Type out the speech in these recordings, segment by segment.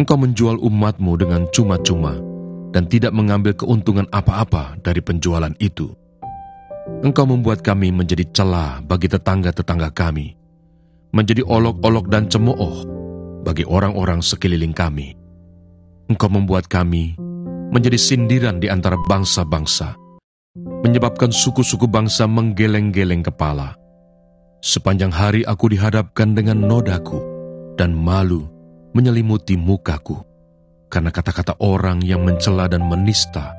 Engkau menjual umatmu dengan cuma-cuma dan tidak mengambil keuntungan apa-apa dari penjualan itu. Engkau membuat kami menjadi celah bagi tetangga-tetangga kami, menjadi olok-olok dan cemooh bagi orang-orang sekeliling kami. Engkau membuat kami menjadi sindiran di antara bangsa-bangsa, menyebabkan suku-suku bangsa menggeleng-geleng kepala. Sepanjang hari aku dihadapkan dengan nodaku, dan malu menyelimuti mukaku, karena kata-kata orang yang mencela dan menista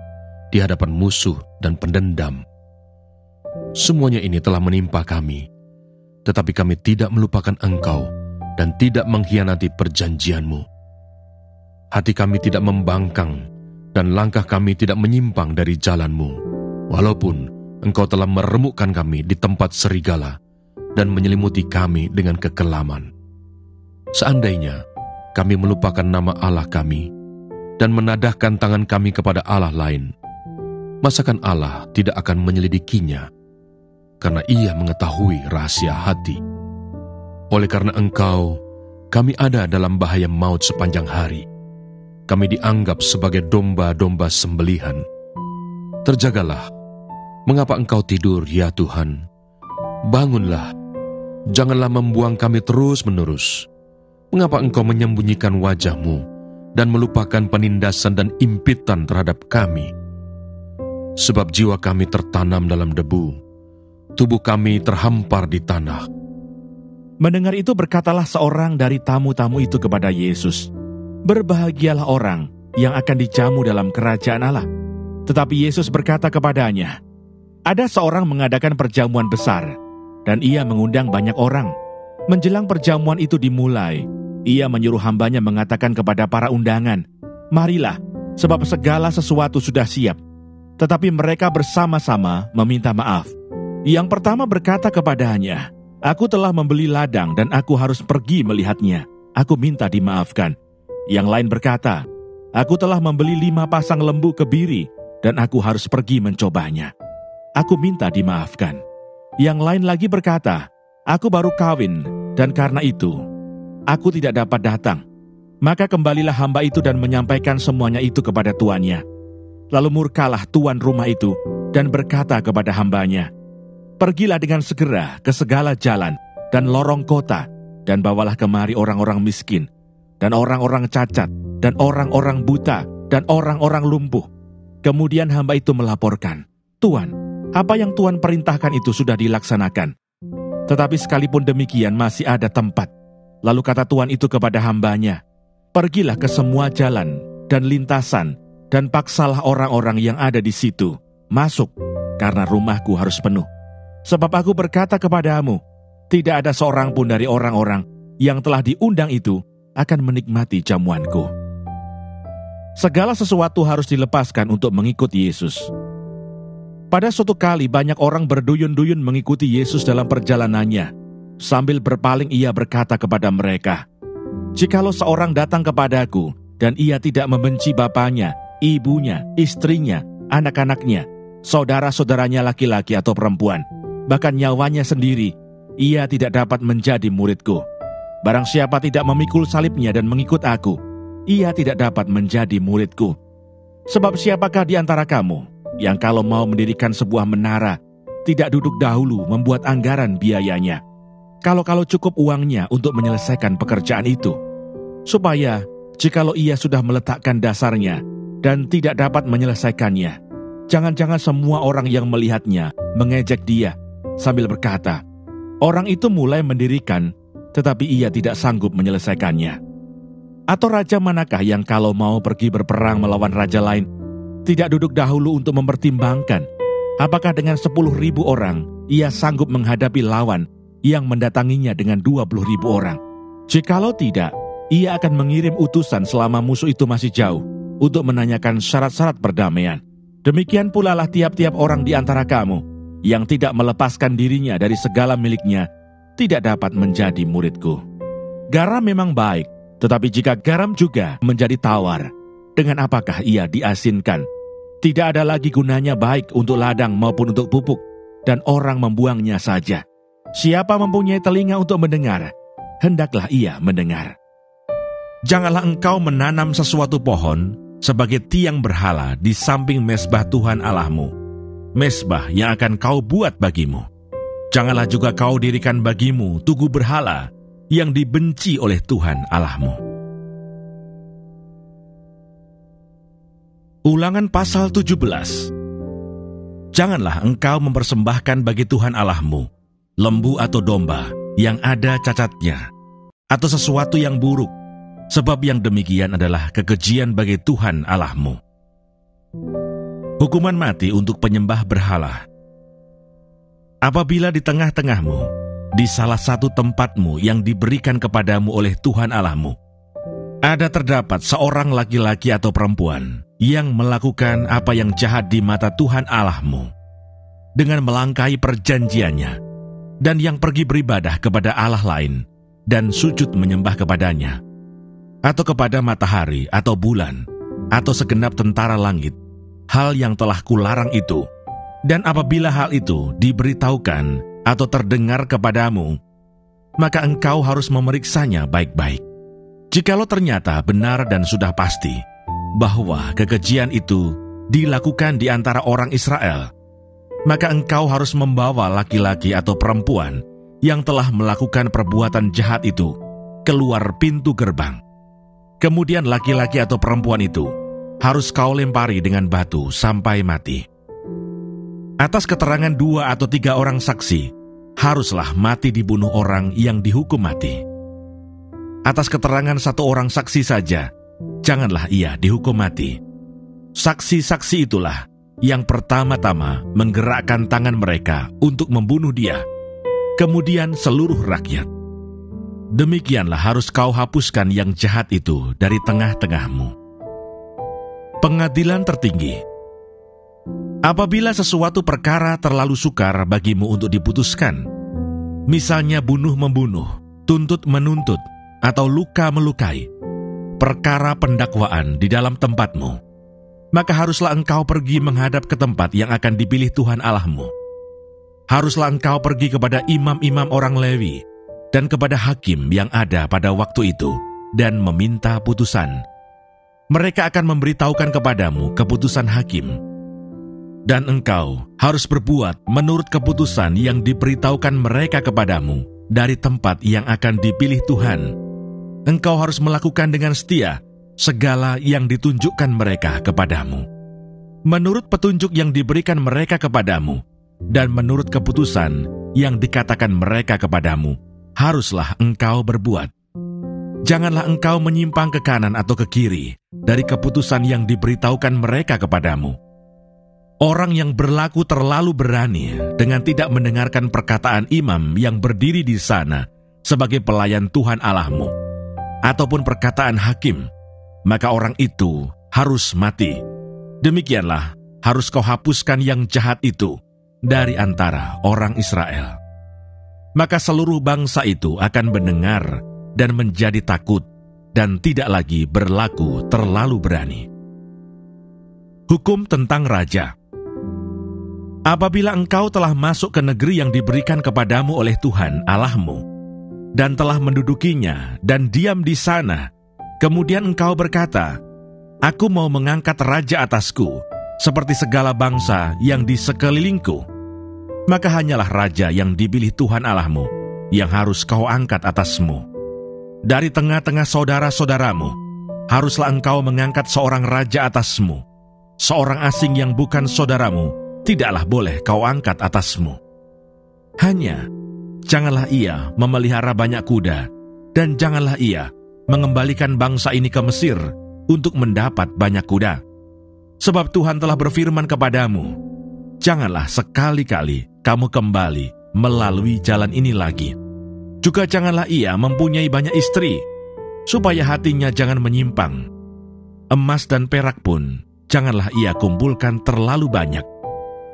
di hadapan musuh dan pendendam. Semuanya ini telah menimpa kami, tetapi kami tidak melupakan Engkau dan tidak mengkhianati perjanjian-Mu. Hati kami tidak membangkang dan langkah kami tidak menyimpang dari jalan-Mu, walaupun Engkau telah meremukkan kami di tempat serigala dan menyelimuti kami dengan kekelaman. Seandainya kami melupakan nama Allah kami dan menadahkan tangan kami kepada Allah lain, masakan Allah tidak akan menyelidikinya, karena Ia mengetahui rahasia hati. Oleh karena Engkau, kami ada dalam bahaya maut sepanjang hari. Kami dianggap sebagai domba-domba sembelihan. Terjagalah, mengapa Engkau tidur, ya Tuhan? Bangunlah, janganlah membuang kami terus-menerus. Mengapa Engkau menyembunyikan wajah-Mu dan melupakan penindasan dan impitan terhadap kami? Sebab jiwa kami tertanam dalam debu, tubuh kami terhampar di tanah. Mendengar itu berkatalah seorang dari tamu-tamu itu kepada Yesus, "Berbahagialah orang yang akan dijamu dalam kerajaan Allah." Tetapi Yesus berkata kepadanya, "Ada seorang mengadakan perjamuan besar, dan ia mengundang banyak orang. Menjelang perjamuan itu dimulai, ia menyuruh hambanya mengatakan kepada para undangan, 'Marilah, sebab segala sesuatu sudah siap.' Tetapi mereka bersama-sama meminta maaf. Yang pertama berkata kepadanya, 'Aku telah membeli ladang dan aku harus pergi melihatnya. Aku minta dimaafkan.' Yang lain berkata, 'Aku telah membeli 5 pasang lembu kebiri dan aku harus pergi mencobanya. Aku minta dimaafkan.' Yang lain lagi berkata, 'Aku baru kawin dan karena itu aku tidak dapat datang.' Maka kembalilah hamba itu dan menyampaikan semuanya itu kepada tuannya. Lalu murkalah tuan rumah itu dan berkata kepada hambanya, 'Pergilah dengan segera ke segala jalan dan lorong kota, dan bawalah kemari orang-orang miskin, dan orang-orang cacat, dan orang-orang buta, dan orang-orang lumpuh.' Kemudian hamba itu melaporkan, 'Tuan, apa yang Tuan perintahkan itu sudah dilaksanakan. Tetapi sekalipun demikian masih ada tempat.' Lalu kata tuan itu kepada hambanya, 'Pergilah ke semua jalan dan lintasan, dan paksalah orang-orang yang ada di situ masuk, karena rumahku harus penuh. Sebab aku berkata kepadamu, tidak ada seorang pun dari orang-orang yang telah diundang itu akan menikmati jamuanku.'" Segala sesuatu harus dilepaskan untuk mengikut Yesus. Pada suatu kali banyak orang berduyun-duyun mengikuti Yesus dalam perjalanannya. Sambil berpaling ia berkata kepada mereka, "Jikalau seorang datang kepadaku dan ia tidak membenci bapaknya, ibunya, istrinya, anak-anaknya, saudara-saudaranya laki-laki atau perempuan, bahkan nyawanya sendiri, ia tidak dapat menjadi muridku. Barang siapa tidak memikul salibnya dan mengikut aku, ia tidak dapat menjadi muridku. Sebab siapakah di antara kamu yang kalau mau mendirikan sebuah menara, tidak duduk dahulu membuat anggaran biayanya, kalau cukup uangnya untuk menyelesaikan pekerjaan itu, supaya jikalau ia sudah meletakkan dasarnya dan tidak dapat menyelesaikannya, jangan-jangan semua orang yang melihatnya mengejek dia sambil berkata, 'Orang itu mulai mendirikan, tetapi ia tidak sanggup menyelesaikannya.' Atau raja manakah yang kalau mau pergi berperang melawan raja lain, tidak duduk dahulu untuk mempertimbangkan, apakah dengan 10.000 orang ia sanggup menghadapi lawan yang mendatanginya dengan 20.000 orang? Jikalau tidak, ia akan mengirim utusan selama musuh itu masih jauh untuk menanyakan syarat-syarat perdamaian. Demikian pula lah tiap-tiap orang di antara kamu yang tidak melepaskan dirinya dari segala miliknya tidak dapat menjadi muridku. Garam memang baik, tetapi jika garam juga menjadi tawar, dengan apakah ia diasinkan? Tidak ada lagi gunanya baik untuk ladang maupun untuk pupuk, dan orang membuangnya saja. Siapa mempunyai telinga untuk mendengar, hendaklah ia mendengar." Janganlah engkau menanam sesuatu pohon sebagai tiang berhala di samping mezbah Tuhan Allahmu, mezbah yang akan kau buat bagimu. Janganlah juga kau dirikan bagimu tugu berhala yang dibenci oleh Tuhan Allahmu. Ulangan pasal 17. Janganlah engkau mempersembahkan bagi Tuhan Allahmu lembu atau domba yang ada cacatnya, atau sesuatu yang buruk, sebab yang demikian adalah kekejian bagi Tuhan Allahmu. Hukuman mati untuk penyembah berhala. Apabila di tengah-tengahmu, di salah satu tempatmu yang diberikan kepadamu oleh Tuhan Allahmu, ada terdapat seorang laki-laki atau perempuan yang melakukan apa yang jahat di mata Tuhan Allahmu, dengan melangkahi perjanjiannya, dan yang pergi beribadah kepada Allah lain, dan sujud menyembah kepadanya, atau kepada matahari atau bulan, atau segenap tentara langit, hal yang telah kularang itu. Dan apabila hal itu diberitahukan atau terdengar kepadamu, maka engkau harus memeriksanya baik-baik. Jikalau ternyata benar dan sudah pasti bahwa kekejian itu dilakukan di antara orang Israel, maka engkau harus membawa laki-laki atau perempuan yang telah melakukan perbuatan jahat itu keluar pintu gerbang. Kemudian laki-laki atau perempuan itu harus kau lempari dengan batu sampai mati. Atas keterangan 2 atau 3 orang saksi, haruslah mati dibunuh orang yang dihukum mati. Atas keterangan 1 orang saksi saja, janganlah ia dihukum mati. Saksi-saksi itulah yang pertama-tama menggerakkan tangan mereka untuk membunuh dia, kemudian seluruh rakyat. Demikianlah harus kau hapuskan yang jahat itu dari tengah-tengahmu. Pengadilan tertinggi. Apabila sesuatu perkara terlalu sukar bagimu untuk diputuskan, misalnya bunuh-membunuh, tuntut-menuntut, atau luka-melukai, perkara pendakwaan di dalam tempatmu, maka haruslah engkau pergi menghadap ke tempat yang akan dipilih Tuhan Allahmu. Haruslah engkau pergi kepada imam-imam orang Lewi dan kepada hakim yang ada pada waktu itu dan meminta putusan. Mereka akan memberitahukan kepadamu keputusan hakim. Dan engkau harus berbuat menurut keputusan yang diberitahukan mereka kepadamu dari tempat yang akan dipilih Tuhan. Engkau harus melakukan dengan setia segala yang ditunjukkan mereka kepadamu, menurut petunjuk yang diberikan mereka kepadamu, dan menurut keputusan yang dikatakan mereka kepadamu, haruslah engkau berbuat. Janganlah engkau menyimpang ke kanan atau ke kiri dari keputusan yang diberitahukan mereka kepadamu. Orang yang berlaku terlalu berani dengan tidak mendengarkan perkataan imam yang berdiri di sana sebagai pelayan Tuhan Allahmu, ataupun perkataan hakim, maka orang itu harus mati. Demikianlah harus kau hapuskan yang jahat itu dari antara orang Israel. Maka seluruh bangsa itu akan mendengar dan menjadi takut dan tidak lagi berlaku terlalu berani. Hukum tentang raja. Apabila engkau telah masuk ke negeri yang diberikan kepadamu oleh Tuhan Allahmu, dan telah mendudukinya dan diam di sana, kemudian engkau berkata, "Aku mau mengangkat raja atasku, seperti segala bangsa yang di sekelilingku," maka hanyalah raja yang dipilih Tuhan Allahmu yang harus kau angkat atasmu. Dari tengah-tengah saudara-saudaramu, haruslah engkau mengangkat seorang raja atasmu. Seorang asing yang bukan saudaramu tidaklah boleh kau angkat atasmu. Hanya, janganlah ia memelihara banyak kuda, dan janganlah ia mengembalikan bangsa ini ke Mesir untuk mendapat banyak kuda. Sebab Tuhan telah berfirman kepadamu, janganlah sekali-kali kamu kembali melalui jalan ini lagi. Juga janganlah ia mempunyai banyak istri, supaya hatinya jangan menyimpang. Emas dan perak pun janganlah ia kumpulkan terlalu banyak.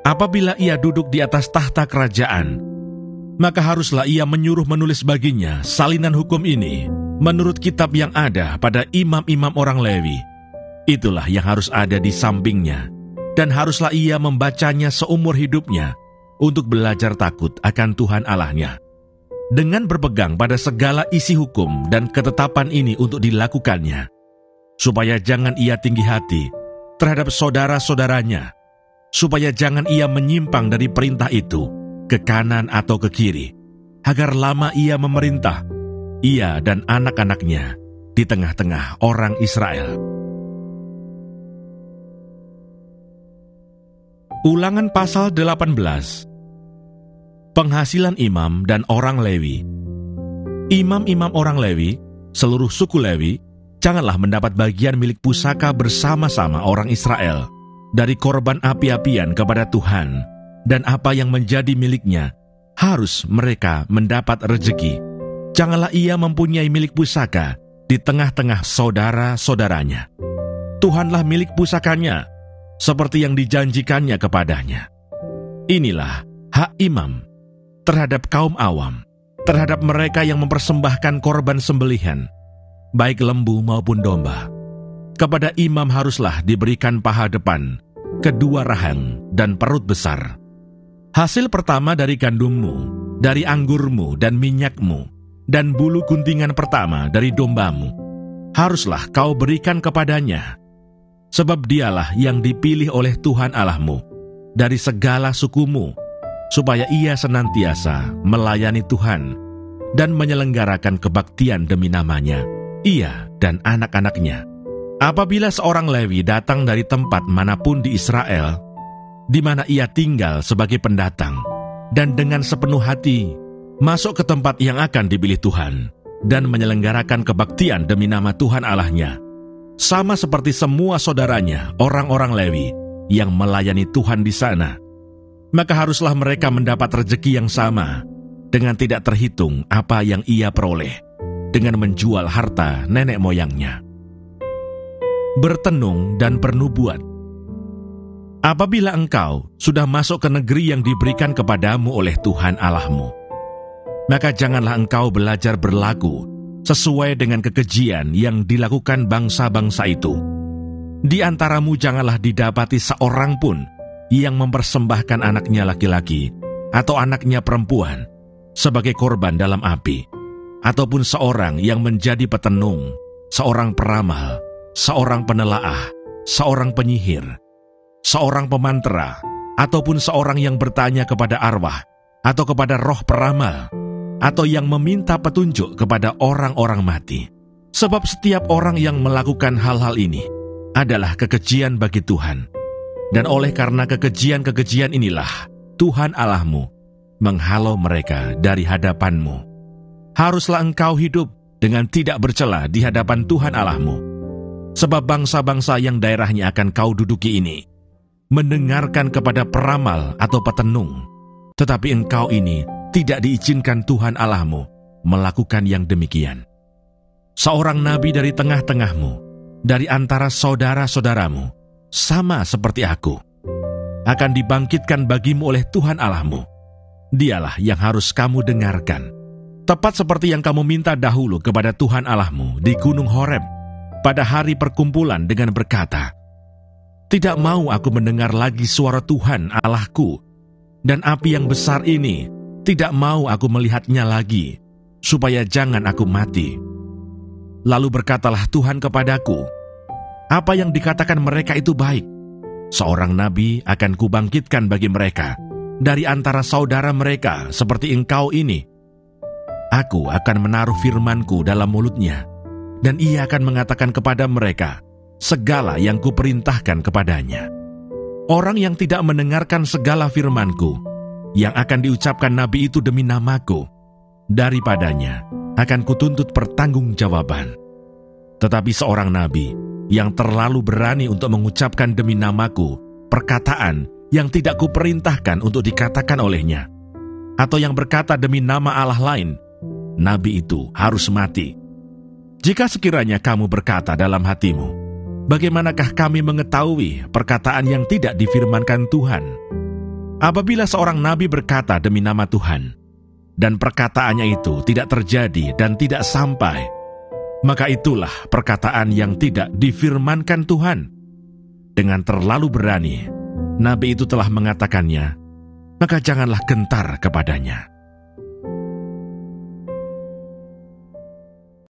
Apabila ia duduk di atas tahta kerajaan, maka haruslah ia menyuruh menulis baginya salinan hukum ini menurut kitab yang ada pada imam-imam orang Lewi. Itulah yang harus ada di sampingnya, dan haruslah ia membacanya seumur hidupnya untuk belajar takut akan Tuhan Allahnya. dengan berpegang pada segala isi hukum dan ketetapan ini untuk dilakukannya, supaya jangan ia tinggi hati terhadap saudara-saudaranya, supaya jangan ia menyimpang dari perintah itu ke kanan atau ke kiri, agar lama ia memerintah, ia dan anak-anaknya di tengah-tengah orang Israel. Ulangan pasal 18. Penghasilan imam dan orang Lewi. Imam-imam orang Lewi, seluruh suku Lewi, janganlah mendapat bagian milik pusaka bersama-sama orang Israel dari korban api-apian kepada Tuhan, dan apa yang menjadi miliknya harus mereka mendapat rejeki. Janganlah ia mempunyai milik pusaka di tengah-tengah saudara-saudaranya. Tuhanlah milik pusakanya, seperti yang dijanjikannya kepadanya. Inilah hak imam terhadap kaum awam, terhadap mereka yang mempersembahkan korban sembelihan, baik lembu maupun domba. Kepada imam haruslah diberikan paha depan, kedua rahang, dan perut besar. Hasil pertama dari gandummu, dari anggurmu dan minyakmu, dan bulu guntingan pertama dari dombamu, haruslah kau berikan kepadanya. Sebab dialah yang dipilih oleh Tuhan Allahmu dari segala sukumu, supaya ia senantiasa melayani Tuhan dan menyelenggarakan kebaktian demi namanya, ia dan anak-anaknya. Apabila seorang Lewi datang dari tempat manapun di Israel, di mana ia tinggal sebagai pendatang, dan dengan sepenuh hati masuk ke tempat yang akan dipilih Tuhan, dan menyelenggarakan kebaktian demi nama Tuhan Allahnya, sama seperti semua saudaranya, orang-orang Lewi, yang melayani Tuhan di sana, maka haruslah mereka mendapat rejeki yang sama, dengan tidak terhitung apa yang ia peroleh, dengan menjual harta nenek moyangnya. Bertenung dan bernubuat. Apabila engkau sudah masuk ke negeri yang diberikan kepadamu oleh Tuhan Allahmu, maka janganlah engkau belajar berlaku sesuai dengan kekejian yang dilakukan bangsa-bangsa itu. Di antaramu janganlah didapati seorang pun yang mempersembahkan anaknya laki-laki atau anaknya perempuan sebagai korban dalam api, ataupun seorang yang menjadi petenung, seorang peramal, seorang penelaah, seorang penyihir, seorang pemantera, ataupun seorang yang bertanya kepada arwah atau kepada roh peramal, atau yang meminta petunjuk kepada orang-orang mati. Sebab setiap orang yang melakukan hal-hal ini adalah kekejian bagi Tuhan. Dan oleh karena kekejian-kekejian inilah Tuhan Allahmu menghalau mereka dari hadapanmu. Haruslah engkau hidup dengan tidak bercela di hadapan Tuhan Allahmu. Sebab bangsa-bangsa yang daerahnya akan kau duduki ini mendengarkan kepada peramal atau petenung, tetapi engkau ini tidak diizinkan Tuhan Allahmu melakukan yang demikian. Seorang nabi dari tengah-tengahmu, dari antara saudara-saudaramu, sama seperti aku, akan dibangkitkan bagimu oleh Tuhan Allahmu. Dialah yang harus kamu dengarkan, tepat seperti yang kamu minta dahulu kepada Tuhan Allahmu di Gunung Horeb pada hari perkumpulan dengan berkata, "Tidak mau aku mendengar lagi suara Tuhan Allahku, dan api yang besar ini tidak mau aku melihatnya lagi, supaya jangan aku mati." Lalu berkatalah Tuhan kepadaku, "Apa yang dikatakan mereka itu baik. Seorang nabi akan kubangkitkan bagi mereka dari antara saudara mereka seperti engkau ini. Aku akan menaruh firmanku dalam mulutnya, dan ia akan mengatakan kepada mereka segala yang kuperintahkan kepadanya. Orang yang tidak mendengarkan segala firmanku yang akan diucapkan nabi itu demi namaku, daripadanya akan kutuntut pertanggungjawaban. Tetapi seorang nabi yang terlalu berani untuk mengucapkan demi namaku perkataan yang tidak kuperintahkan untuk dikatakan olehnya, atau yang berkata demi nama Allah lain, nabi itu harus mati. Jika sekiranya kamu berkata dalam hatimu, bagaimanakah kami mengetahui perkataan yang tidak difirmankan Tuhan? Apabila seorang nabi berkata demi nama Tuhan, dan perkataannya itu tidak terjadi dan tidak sampai, maka itulah perkataan yang tidak difirmankan Tuhan. Dengan terlalu berani, nabi itu telah mengatakannya, maka janganlah gentar kepadanya.